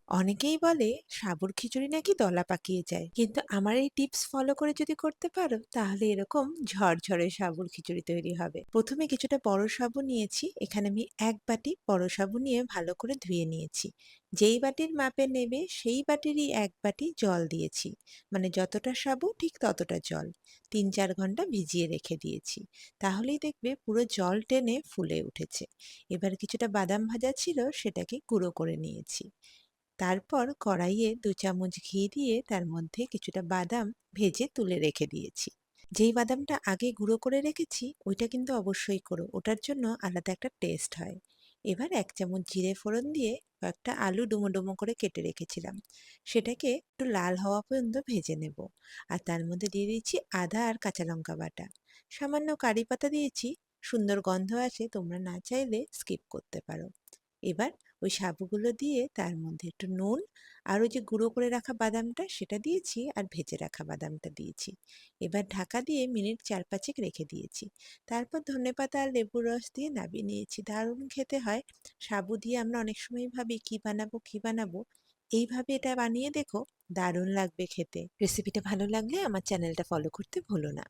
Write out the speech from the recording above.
অনেকেই বলে সাবুর খিচুড়ি নাকি দলা পাকিয়ে যায়, কিন্তু আমার এই টিপস ফলো করে যদি করতে পারো তাহলে এরকম ঝরঝরে সাবুর খিচুড়ি তৈরি হবে। প্রথমে কিছুটা বড় সাবু নিয়েছি, এখানে আমি 1 বাটি বড় সাবু নিয়ে ভালো করে ধুয়ে নিয়েছি। যেই বাটির মাপে নেবে সেই বাটিরই 1 বাটি জল দিয়েছি, মানে যতটা সাবু ঠিক ততটা জল। 3-4 ঘন্টা ভিজিয়ে রেখে দিয়েছি, তাহলেই দেখবে পুরো জল টেনে ফুলে উঠেছে। এবার কিছুটা বাদাম ভাজা ছিল, সেটাকে গুঁড়ো করে নিয়েছি। তারপর কড়াইয়ে 2 চামচ ঘি দিয়ে তার মধ্যে কিছুটা বাদাম ভেজে তুলে রেখে দিয়েছি। যেই বাদামটা আগে গুঁড়ো করে রেখেছি ওইটা কিন্তু অবশ্যই করো, ওটার জন্য আলাদা একটা টেস্ট হয়। এবার 1 চামচ জিরে ফোড়ন দিয়ে কয়েকটা আলু ডুমো ডুমো করে কেটে রেখেছিলাম, সেটাকে একটু লাল হওয়া পর্যন্ত ভেজে নেব। আর তার মধ্যে দিয়ে দিয়েছি আদা আর কাঁচা লঙ্কা বাটা, সামান্য কারি পাতা দিয়েছি, সুন্দর গন্ধ আসে, তোমরা না চাইলে স্কিপ করতে পারো। এবার ওই সাবুগুলো দিয়ে তার মধ্যে একটু নুন আর ওই যে গুঁড়ো করে রাখা বাদামটা সেটা দিয়েছি, আর ভেজে রাখা বাদামটা দিয়েছি। এবার ঢাকা দিয়ে মিনিট 4-5 রেখে দিয়েছি। তারপর ধনেপাতা আর লেবুর রস দিয়ে নামিয়ে নিয়েছি। দারুণ খেতে হয়। সাবু দিয়ে আমরা অনেক সময় ভাবি কি বানাবো কি বানাবো, এইভাবে এটা বানিয়ে দেখো, দারুণ লাগবে খেতে। রেসিপিটা ভালো লাগলে আমার চ্যানেলটা ফলো করতে ভুলো না।